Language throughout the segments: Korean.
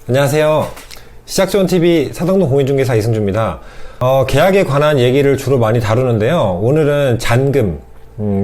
안녕하세요. 시작좋은TV 사당동 공인중개사 이승주입니다. 계약에 관한 얘기를 주로 많이 다루는데요. 오늘은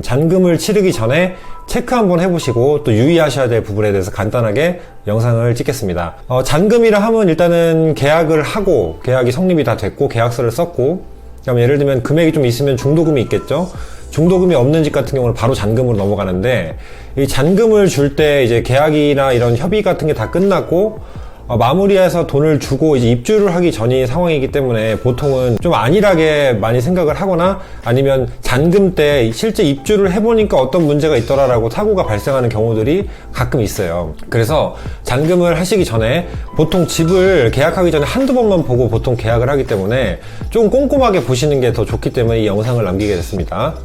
잔금을 치르기 전에 체크 한번 해보시고 또 유의하셔야 될 부분에 대해서 간단하게 영상을 찍겠습니다. 잔금이라 하면 일단은 계약을 하고 계약이 성립이 다 됐고 계약서를 썼고, 그다음에 예를 들면 금액이 좀 있으면 중도금이 있겠죠. 중도금이 없는 집 같은 경우는 바로 잔금으로 넘어가는데, 이 잔금을 줄 때 이제 계약이나 이런 협의 같은 게 다 끝났고 마무리해서 돈을 주고 이제 입주를 하기 전이 상황이기 때문에 보통은 좀 안일하게 많이 생각을 하거나 아니면 잔금 때 실제 입주를 해보니까 어떤 문제가 있더라라고 사고가 발생하는 경우들이 가끔 있어요. 그래서 잔금을 하시기 전에 보통 집을 계약하기 전에 한두 번만 보고 보통 계약을 하기 때문에 좀 꼼꼼하게 보시는 게 더 좋기 때문에 이 영상을 남기게 됐습니다.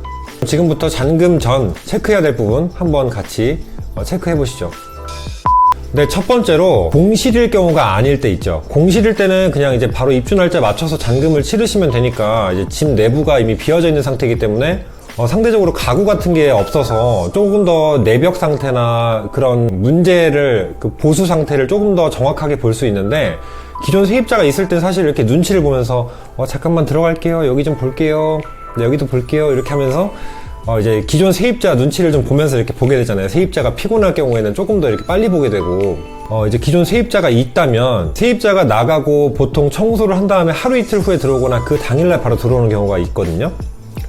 지금부터 잔금 전 체크해야 될 부분 한번 같이 체크해 보시죠. 네, 첫 번째로 공실일 경우가 아닐 때 있죠. 공실일 때는 그냥 이제 바로 입주 날짜 맞춰서 잔금을 치르시면 되니까 이제 집 내부가 이미 비어져 있는 상태이기 때문에 상대적으로 가구 같은 게 없어서 조금 더 내벽 상태나 그런 문제를 보수 상태를 조금 더 정확하게 볼 수 있는데, 기존 세입자가 있을 때 사실 이렇게 눈치를 보면서 잠깐만 들어갈게요, 여기 좀 볼게요, 네, 여기도 볼게요 이렇게 하면서 이제 기존 세입자 눈치를 좀 보면서 이렇게 보게 되잖아요. 세입자가 피곤할 경우에는 조금 더 이렇게 빨리 보게 되고, 이제 기존 세입자가 있다면 세입자가 나가고 보통 청소를 한 다음에 하루 이틀 후에 들어오거나 그 당일날 바로 들어오는 경우가 있거든요.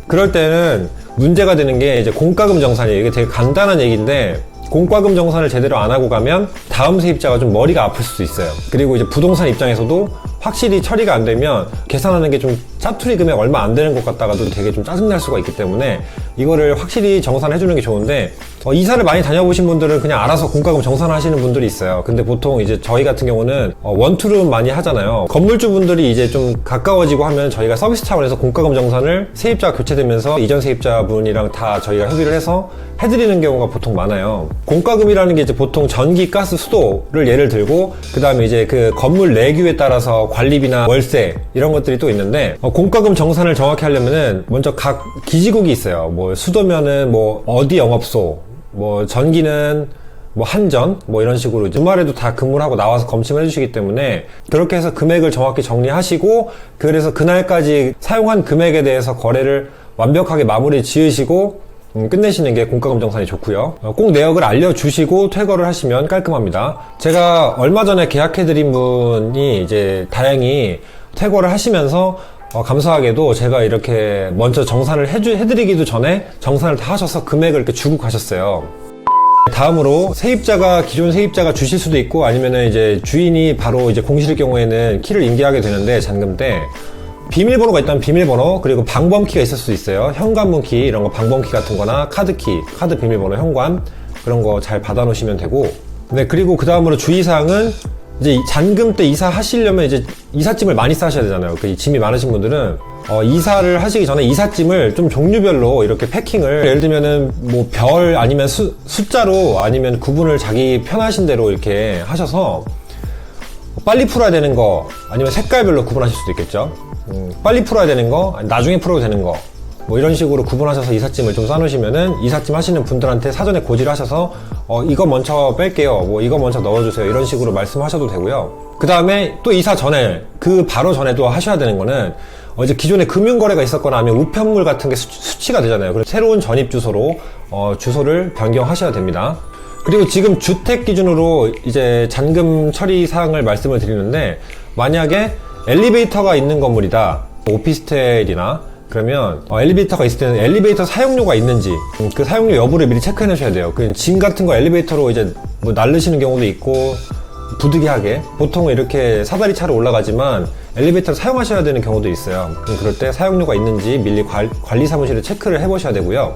그럴 때는 문제가 되는 게 이제 공과금 정산이에요. 이게 되게 간단한 얘기인데, 공과금 정산을 제대로 안 하고 가면 다음 세입자가 좀 머리가 아플 수도 있어요. 그리고 이제 부동산 입장에서도 확실히 처리가 안 되면 계산하는 게 좀 짜투리 금액 얼마 안 되는 것 같다가도 되게 좀 짜증날 수가 있기 때문에 이거를 확실히 정산해 주는 게 좋은데, 이사를 많이 다녀보신 분들은 그냥 알아서 공과금 정산하시는 분들이 있어요. 근데 보통 이제 저희 같은 경우는 원투룸 많이 하잖아요. 건물주분들이 이제 좀 가까워지고 하면 저희가 서비스 차원에서 공과금 정산을 세입자가 교체되면서 이전 세입자분이랑 다 저희가 협의를 해서 해드리는 경우가 보통 많아요. 공과금이라는 게 이제 보통 전기, 가스, 수도를 예를 들고, 그 다음에 이제 그 건물 내규에 따라서 관리비나 월세 이런 것들이 또 있는데, 공과금 정산을 정확히 하려면은 먼저 각 기지국이 있어요. 뭐 수도면은 뭐 어디 영업소, 뭐 전기는 뭐 한전, 뭐 이런 식으로 주말에도 다 근무를 하고 나와서 검침을 해주시기 때문에 그렇게 해서 금액을 정확히 정리하시고, 그래서 그날까지 사용한 금액에 대해서 거래를 완벽하게 마무리 지으시고 끝내시는 게 공과금 정산이 좋고요. 꼭 내역을 알려주시고 퇴거를 하시면 깔끔합니다. 제가 얼마 전에 계약해드린 분이 이제 다행히 퇴거를 하시면서 감사하게도 제가 이렇게 먼저 정산을 해드리기도 전에 정산을 다 하셔서 금액을 이렇게 주고 가셨어요. 다음으로 기존 세입자가 주실 수도 있고, 아니면은 이제 주인이 바로 이제 공실일 경우에는 키를 인계하게 되는데, 잔금 때 비밀번호가 있다면 비밀번호, 그리고 방범키가 있을 수 있어요. 현관문키, 이런 거 방범키 같은 거나 카드키, 카드 비밀번호, 현관, 그런 거 잘 받아 놓으시면 되고, 네, 그리고 그 다음으로 주의사항은 이제 잔금 때 이사 하시려면 이제 이삿짐을 많이 싸셔야 되잖아요. 짐이 많으신 분들은 이사를 하시기 전에 이삿짐을 좀 종류별로 이렇게 패킹을, 예를 들면은 뭐 별 아니면 숫자로 아니면 구분을 자기 편하신 대로 이렇게 하셔서 빨리 풀어야 되는 거 아니면 색깔별로 구분하실 수도 있겠죠. 빨리 풀어야 되는 거, 나중에 풀어도 되는 거, 뭐 이런 식으로 구분하셔서 이삿짐을 좀 싸놓으시면은 이삿짐 하시는 분들한테 사전에 고지를 하셔서 이거 먼저 뺄게요, 뭐 이거 먼저 넣어주세요, 이런 식으로 말씀하셔도 되고요. 그 다음에 또 이사 전에, 바로 전에도 하셔야 되는 거는 이제 기존에 금융거래가 있었거나 아니면 우편물 같은 게 수치가 되잖아요. 그래서 새로운 전입 주소로 주소를 변경하셔야 됩니다. 그리고 지금 주택 기준으로 이제 잔금 처리 사항을 말씀을 드리는데, 만약에 엘리베이터가 있는 건물이다, 오피스텔이나, 그러면 엘리베이터가 있을 때는 엘리베이터 사용료가 있는지 그 사용료 여부를 미리 체크해 놓으셔야 돼요. 짐 같은 거 엘리베이터로 이제 뭐 날르시는 경우도 있고, 부득이하게 보통은 이렇게 사다리 차로 올라가지만 엘리베이터를 사용하셔야 되는 경우도 있어요. 그럴 때 사용료가 있는지 미리 관리 사무실에 체크를 해 보셔야 되고요.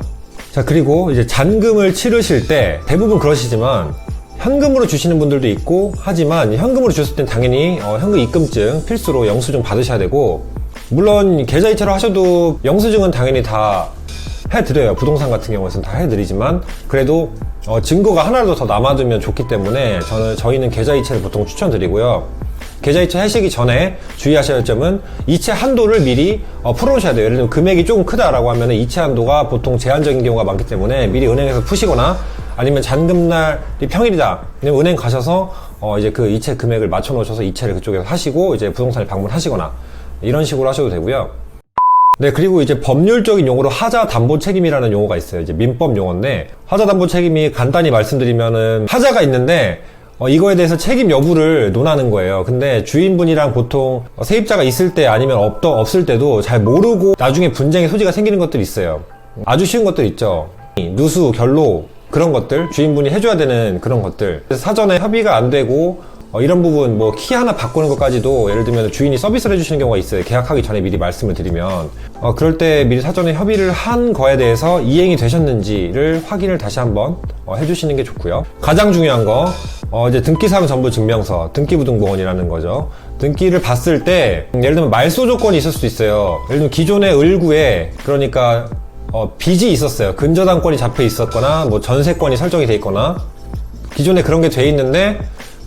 자, 그리고 이제 잔금을 치르실 때 대부분 그러시지만 현금으로 주시는 분들도 있고 하지만, 현금으로 주셨을 땐 당연히 현금 입금증 필수로 영수증 받으셔야 되고, 물론 계좌이체로 하셔도 영수증은 당연히 다 해드려요. 부동산 같은 경우에는 다 해드리지만, 그래도 증거가 하나라도 더 남아두면 좋기 때문에 저희는 계좌이체를 보통 추천드리고요. 계좌이체 하시기 전에 주의하셔야 할 점은 이체 한도를 미리 풀어놓으셔야 돼요. 예를 들면 금액이 조금 크다라고 하면 이체 한도가 보통 제한적인 경우가 많기 때문에 미리 은행에서 푸시거나 아니면 잔금날이 평일이다. 그냥 은행 가셔서 이제 그 이체 금액을 맞춰 놓으셔서 이체를 그쪽에서 하시고 이제 부동산에 방문하시거나 이런 식으로 하셔도 되고요. 네, 그리고 이제 법률적인 용어로 하자 담보 책임이라는 용어가 있어요. 이제 민법 용어인데, 하자 담보 책임이 간단히 말씀드리면은 하자가 있는데 이거에 대해서 책임 여부를 논하는 거예요. 근데 주인분이랑 보통 세입자가 있을 때 아니면 없을 때도 잘 모르고 나중에 분쟁의 소지가 생기는 것들이 있어요. 아주 쉬운 것들 있죠. 누수, 결로 그런 것들, 주인분이 해줘야 되는 그런 것들. 그래서 사전에 협의가 안 되고 이런 부분 뭐 키 하나 바꾸는 것까지도 예를 들면 주인이 서비스를 해주시는 경우가 있어요. 계약하기 전에 미리 말씀을 드리면 그럴 때 미리 사전에 협의를 한 거에 대해서 이행이 되셨는지를 확인을 다시 한번 해주시는 게 좋고요. 가장 중요한 거 이제 등기사항 전부 증명서, 등기부등본이라는 거죠. 등기를 봤을 때 예를 들면 말소 조건이 있을 수도 있어요. 예를 들면 기존의 을구에 그러니까 빚이 있었어요. 근저당권이 잡혀 있었거나 뭐 전세권이 설정이 돼 있거나 기존에 그런 게 돼 있는데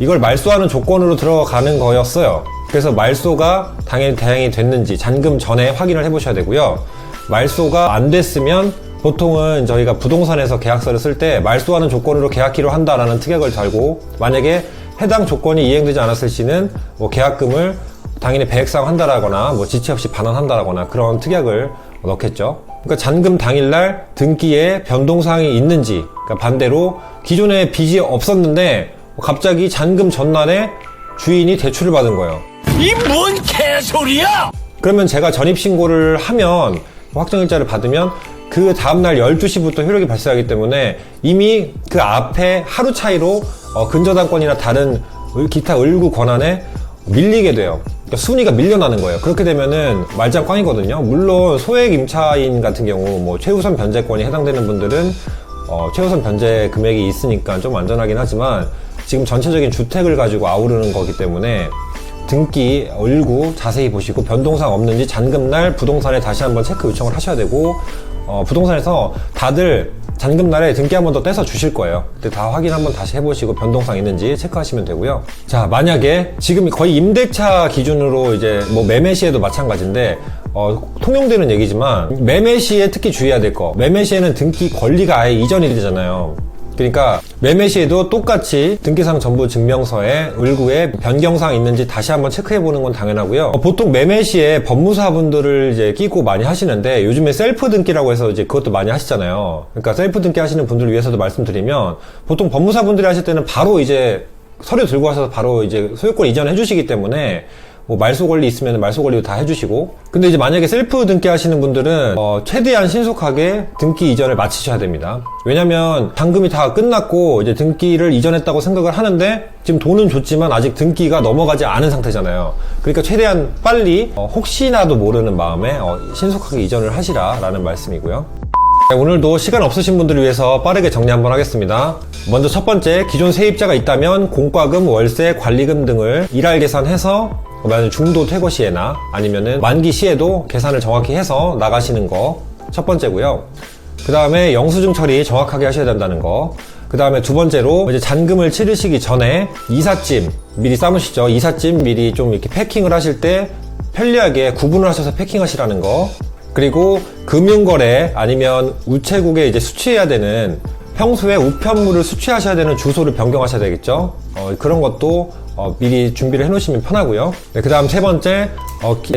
이걸 말소하는 조건으로 들어가는 거였어요. 그래서 말소가 다행히 됐는지 잔금 전에 확인을 해보셔야 되고요. 말소가 안 됐으면 보통은 저희가 부동산에서 계약서를 쓸 때 말소하는 조건으로 계약키로 한다라는 특약을 달고 만약에 해당 조건이 이행되지 않았을 시는 뭐 계약금을 당연히 배액상 한다라거나 뭐 지체 없이 반환한다라거나 그런 특약을 넣겠죠. 그러니까 잔금 당일날 등기에 변동사항이 있는지, 그러니까 반대로 기존에 빚이 없었는데 갑자기 잔금 전날에 주인이 대출을 받은 거예요. 이 뭔 개소리야! 그러면 제가 전입신고를 하면 확정일자를 받으면 그 다음날 12시부터 효력이 발생하기 때문에 이미 그 앞에 하루 차이로 근저당권이나 다른 기타 을구 권한에 밀리게 돼요. 그러니까 순위가 밀려나는 거예요. 그렇게 되면은 말짱 꽝이거든요. 물론 소액 임차인 같은 경우 뭐 최우선 변제권이 해당되는 분들은 최우선 변제 금액이 있으니까 좀 안전하긴 하지만 지금 전체적인 주택을 가지고 아우르는 거기 때문에 등기, 을구 자세히 보시고 변동사항 없는지 잔금날 부동산에 다시 한번 체크 요청을 하셔야 되고 부동산에서 다들 잔금날에 등기 한 번 더 떼서 주실 거예요. 그때 다 확인 한번 다시 해보시고 변동사항 있는지 체크하시면 되고요. 자, 만약에 지금 거의 임대차 기준으로 이제 뭐 매매 시에도 마찬가지인데 통용되는 얘기지만 매매 시에 특히 주의해야 될 거, 매매 시에는 등기 권리가 아예 이전이 되잖아요. 그러니까 매매 시에도 똑같이 등기사항 전부 증명서에 을구에 변경사항 있는지 다시 한번 체크해 보는 건 당연하고요. 보통 매매 시에 법무사분들을 이제 끼고 많이 하시는데 요즘에 셀프 등기라고 해서 이제 그것도 많이 하시잖아요. 그러니까 셀프 등기 하시는 분들을 위해서도 말씀드리면 보통 법무사분들이 하실 때는 바로 이제 서류 들고 와서 바로 이제 소유권 이전해 주시기 때문에 뭐 말소 권리 있으면 말소 권리도 다 해주시고, 근데 이제 만약에 셀프 등기 하시는 분들은 최대한 신속하게 등기 이전을 마치셔야 됩니다. 왜냐면 잔금이 다 끝났고 이제 등기를 이전했다고 생각을 하는데 지금 돈은 줬지만 아직 등기가 넘어가지 않은 상태잖아요. 그러니까 최대한 빨리 혹시나도 모르는 마음에 신속하게 이전을 하시라라는 말씀이고요. 네, 오늘도 시간 없으신 분들을 위해서 빠르게 정리 한번 하겠습니다. 먼저 첫 번째, 기존 세입자가 있다면 공과금, 월세, 관리금 등을 일할 계산해서 만약 중도 퇴거 시에나 아니면은 만기 시에도 계산을 정확히 해서 나가시는 거 첫 번째고요. 그 다음에 영수증 처리 정확하게 하셔야 된다는 거. 그 다음에 두 번째로 이제 잔금을 치르시기 전에 이삿짐 미리 싸무시죠. 이삿짐 미리 좀 이렇게 패킹을 하실 때 편리하게 구분을 하셔서 패킹하시라는 거. 그리고 금융거래 아니면 우체국에 이제 수취해야 되는 평소에 우편물을 수취하셔야 되는 주소를 변경하셔야 되겠죠. 그런 것도 미리 준비를 해 놓으시면 편하고요. 네, 그 다음 세 번째,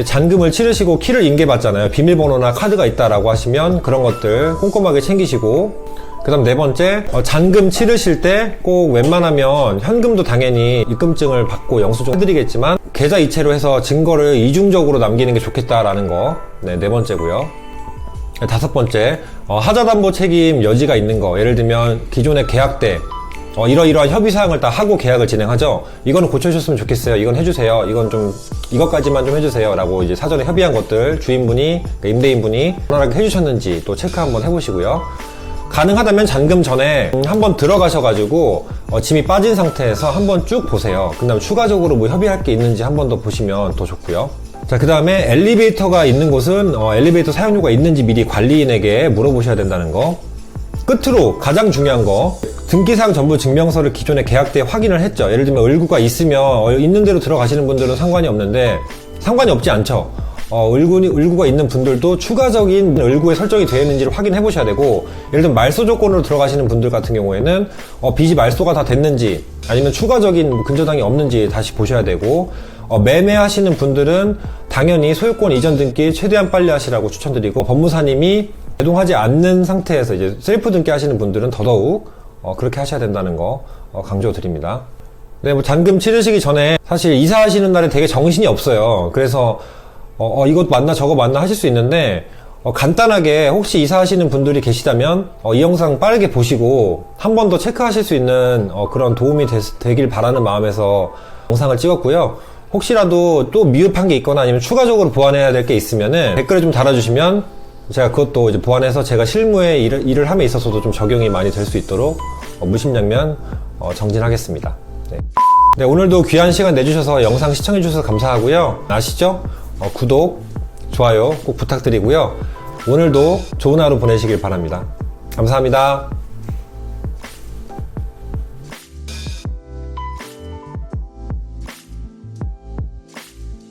잔금을 치르시고 키를 인계받잖아요. 비밀번호나 카드가 있다라고 하시면 그런 것들 꼼꼼하게 챙기시고, 그 다음 네 번째, 잔금 치르실 때 꼭 웬만하면 현금도 당연히 입금증을 받고 영수증 해드리겠지만 계좌 이체로 해서 증거를 이중적으로 남기는 게 좋겠다라는 거. 네, 네 번째고요. 네, 다섯 번째, 하자담보 책임 여지가 있는 거. 예를 들면 기존의 계약 때 이러이러한 협의사항을 다 하고 계약을 진행하죠. 이거는 고쳐주셨으면 좋겠어요. 이건 해주세요. 이건 좀 이것까지만 좀 해주세요. 라고 이제 사전에 협의한 것들 주인분이, 그러니까 임대인분이 원활하게 해주셨는지 또 체크 한번 해보시고요. 가능하다면 잔금 전에 한번 들어가셔가지고 짐이 빠진 상태에서 한번 쭉 보세요. 그 다음에 추가적으로 뭐 협의할 게 있는지 한번 더 보시면 더 좋고요. 자, 그 다음에 엘리베이터가 있는 곳은 엘리베이터 사용료가 있는지 미리 관리인에게 물어보셔야 된다는 거. 끝으로 가장 중요한 거, 등기사항 전부 증명서를 기존에 계약 때 확인을 했죠. 예를 들면 을구가 있으면 있는 대로 들어가시는 분들은 상관이 없는데 상관이 없지 않죠. 을구가 있는 분들도 추가적인 을구에 설정이 되어 있는지를 확인해 보셔야 되고, 예를 들면 말소 조건으로 들어가시는 분들 같은 경우에는 빚이 말소가 다 됐는지 아니면 추가적인 근저당이 없는지 다시 보셔야 되고, 매매하시는 분들은 당연히 소유권 이전 등기 최대한 빨리 하시라고 추천드리고, 법무사님이 제동하지 않는 상태에서 이제 셀프 등기 하시는 분들은 더더욱 그렇게 하셔야 된다는 거 강조드립니다. 네, 뭐 잔금 치르시기 전에 사실 이사하시는 날에 되게 정신이 없어요. 그래서 이것 맞나 저거 맞나 하실 수 있는데, 간단하게 혹시 이사하시는 분들이 계시다면 이 영상 빠르게 보시고 한 번 더 체크하실 수 있는 그런 도움이 되길 바라는 마음에서 영상을 찍었고요. 혹시라도 또 미흡한 게 있거나 아니면 추가적으로 보완해야 될 게 있으면은 댓글에 좀 달아주시면 제가 그것도 이제 보완해서 제가 실무에 일을 함에 있어서도 좀 적용이 많이 될 수 있도록 무심양면 정진하겠습니다. 네, 오늘도 귀한 시간 내주셔서 영상 시청해주셔서 감사하고요. 아시죠? 구독, 좋아요 꼭 부탁드리고요. 오늘도 좋은 하루 보내시길 바랍니다. 감사합니다.